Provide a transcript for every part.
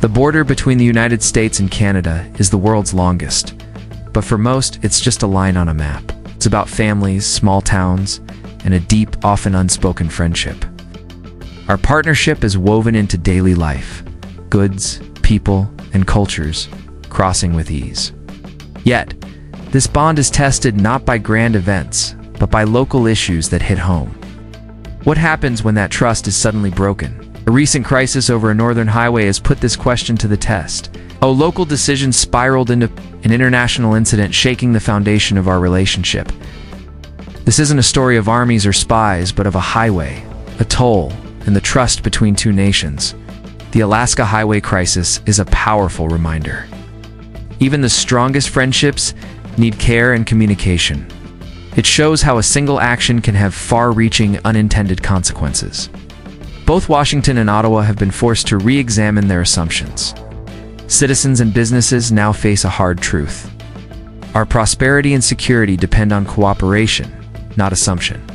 The border between the United States and Canada is the world's longest, but for most, it's just a line on a map. It's about families, small towns, and a deep, often unspoken friendship. Our partnership is woven into daily life, goods, people, and cultures, crossing with ease. Yet, this bond is tested not by grand events, but by local issues that hit home. What happens when that trust is suddenly broken? A recent crisis over a northern highway has put this question to the test. A local decision spiraled into an international incident, shaking the foundation of our relationship. This isn't a story of armies or spies, but of a highway, a toll, and the trust between two nations. The Alaska highway crisis is a powerful reminder. Even the strongest friendships need care and communication. It shows how a single action can have far-reaching, unintended consequences. Both Washington and Ottawa have been forced to re-examine their assumptions. Citizens and businesses now face a hard truth. Our prosperity and security depend on cooperation, not assumption.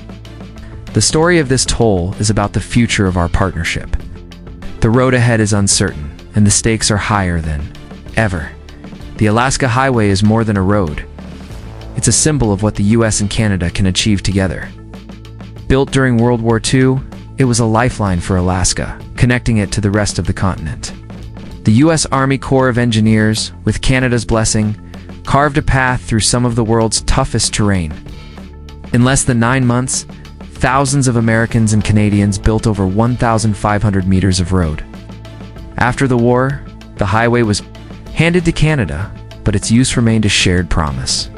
The story of this toll is about the future of our partnership. The road ahead is uncertain, and the stakes are higher than ever. The Alaska Highway is more than a road. It's a symbol of what the US and Canada can achieve together. Built during World War II, it was a lifeline for Alaska, connecting it to the rest of the continent. The US Army Corps of Engineers, with Canada's blessing, carved a path through some of the world's toughest terrain. In less than 9 months, thousands of Americans and Canadians built over 1,500 meters of road. After the war, the highway was handed to Canada, but its use remained a shared promise.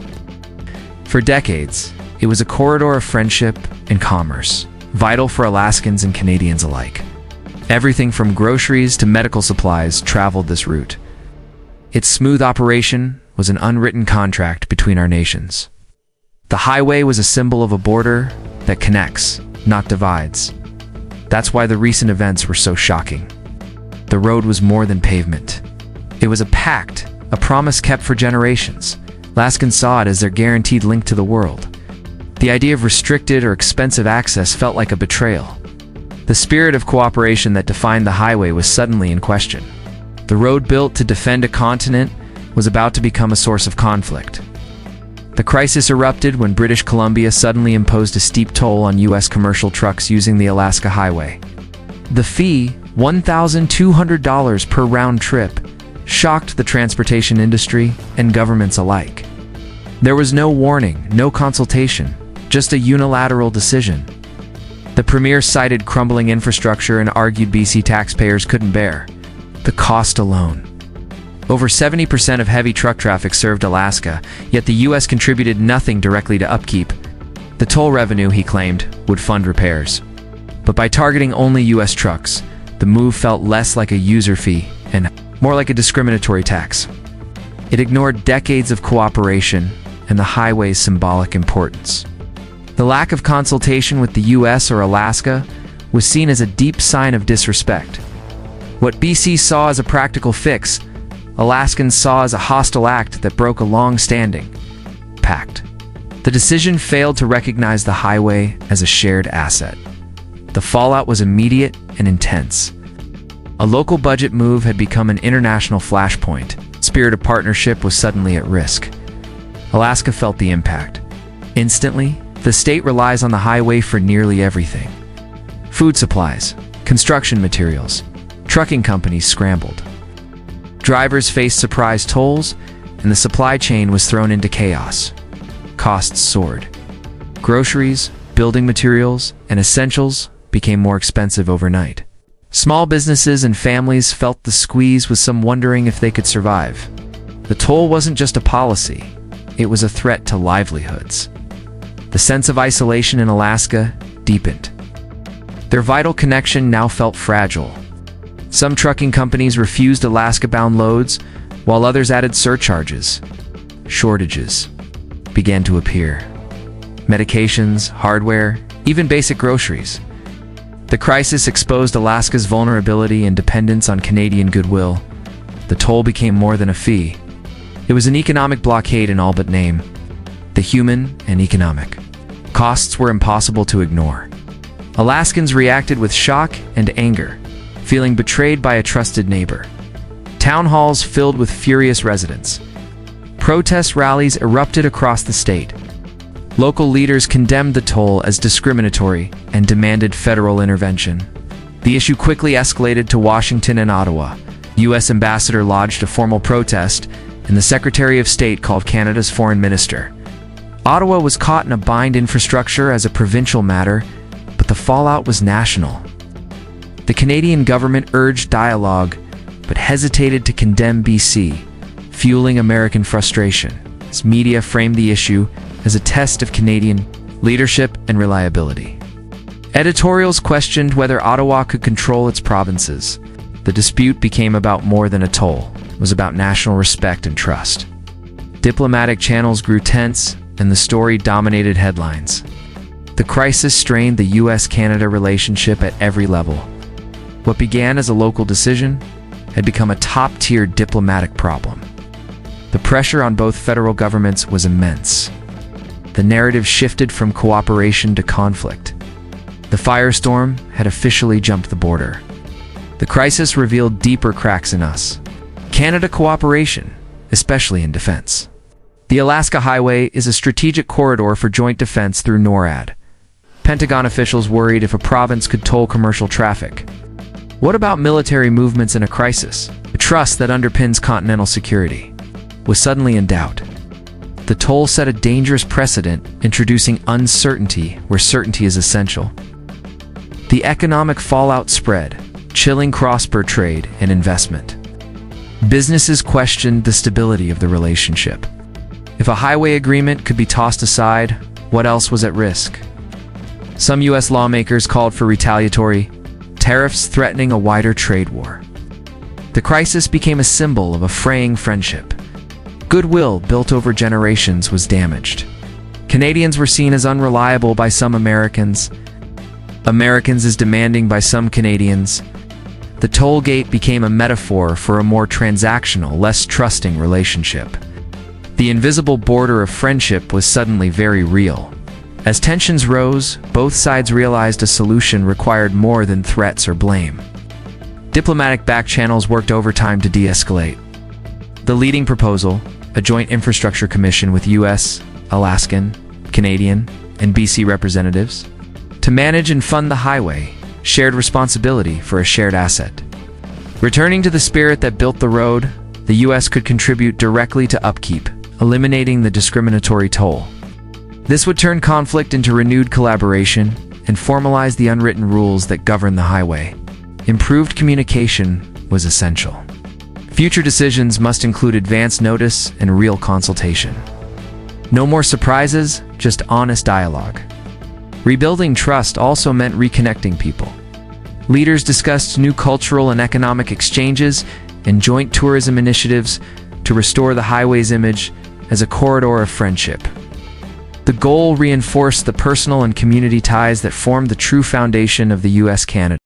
For decades, it was a corridor of friendship and commerce, vital for Alaskans and Canadians alike. Everything from groceries to medical supplies traveled this route. Its smooth operation was an unwritten contract between our nations. The highway was a symbol of a border that connects, not divides. That's why the recent events were so shocking. The road was more than pavement. It was a pact, a promise kept for generations. Alaskans saw it as their guaranteed link to the world. The idea of restricted or expensive access felt like a betrayal. The spirit of cooperation that defined the highway was suddenly in question. The road built to defend a continent was about to become a source of conflict. The crisis erupted when British Columbia suddenly imposed a steep toll on US commercial trucks using the Alaska Highway. The fee, $1,200 per round trip, shocked the transportation industry and governments alike. There was no warning, no consultation, just a unilateral decision. The premier cited crumbling infrastructure and argued BC taxpayers couldn't bear the cost alone. Over 70% of heavy truck traffic served Alaska, yet the US contributed nothing directly to upkeep. The toll revenue, he claimed, would fund repairs. But by targeting only US trucks, the move felt less like a user fee and more like a discriminatory tax. It ignored decades of cooperation and the highway's symbolic importance. The lack of consultation with the US or Alaska was seen as a deep sign of disrespect. What BC saw as a practical fix, Alaskans saw as a hostile act that broke a long-standing pact. The decision failed to recognize the highway as a shared asset. The fallout was immediate and intense. A local budget move had become an international flashpoint. Spirit of partnership was suddenly at risk. Alaska felt the impact. Instantly, the state relies on the highway for nearly everything. Food supplies, construction materials, trucking companies scrambled. Drivers faced surprise tolls, and the supply chain was thrown into chaos. Costs soared. Groceries, building materials, and essentials became more expensive overnight. Small businesses and families felt the squeeze, with some wondering if they could survive. The toll wasn't just a policy, it was a threat to livelihoods. The sense of isolation in Alaska deepened. Their vital connection now felt fragile. Some trucking companies refused Alaska-bound loads, while others added surcharges. Shortages began to appear. Medications, hardware, even basic groceries. The crisis exposed Alaska's vulnerability and dependence on Canadian goodwill. The toll became more than a fee. It was an economic blockade in all but name. The human and economic costs were impossible to ignore. Alaskans reacted with shock and anger, feeling betrayed by a trusted neighbor. Town halls filled with furious residents. Protest rallies erupted across the state. Local leaders condemned the toll as discriminatory and demanded federal intervention. The issue quickly escalated to Washington and Ottawa. The U.S. ambassador lodged a formal protest, and the Secretary of State called Canada's foreign minister. Ottawa was caught in a bind infrastructure as a provincial matter, but the fallout was national. The Canadian government urged dialogue, but hesitated to condemn BC, fueling American frustration, as media framed the issue as a test of Canadian leadership and reliability. Editorials questioned whether Ottawa could control its provinces. The dispute became about more than a toll. It was about national respect and trust. Diplomatic channels grew tense, and the story dominated headlines. The crisis strained the U.S.-Canada relationship at every level. What began as a local decision had become a top-tier diplomatic problem. The pressure on both federal governments was immense. The narrative shifted from cooperation to conflict. The firestorm had officially jumped the border. The crisis revealed deeper cracks in us. Canada cooperation, especially in defense. The Alaska Highway is a strategic corridor for joint defense through NORAD. Pentagon officials worried if a province could toll commercial traffic. What about military movements in a crisis? The trust that underpins continental security was suddenly in doubt. The toll set a dangerous precedent, introducing uncertainty where certainty is essential. The economic fallout spread, chilling cross-border trade and investment. Businesses questioned the stability of the relationship. If a highway agreement could be tossed aside, what else was at risk? Some U.S. lawmakers called for retaliatory tariffs, threatening a wider trade war. The crisis became a symbol of a fraying friendship. Goodwill built over generations was damaged. Canadians were seen as unreliable by some Americans. Americans as demanding by some Canadians. The toll gate became a metaphor for a more transactional, less trusting relationship. The invisible border of friendship was suddenly very real. As tensions rose, both sides realized a solution required more than threats or blame. Diplomatic back channels worked overtime to de-escalate. The leading proposal, a joint infrastructure commission with U.S., Alaskan, Canadian, and BC representatives, to manage and fund the highway, shared responsibility for a shared asset. Returning to the spirit that built the road, the U.S. could contribute directly to upkeep, eliminating the discriminatory toll. This would turn conflict into renewed collaboration and formalize the unwritten rules that govern the highway. Improved communication was essential. Future decisions must include advance notice and real consultation. No more surprises, just honest dialogue. Rebuilding trust also meant reconnecting people. Leaders discussed new cultural and economic exchanges and joint tourism initiatives to restore the highway's image as a corridor of friendship. The goal reinforced the personal and community ties that formed the true foundation of the U.S.-Canada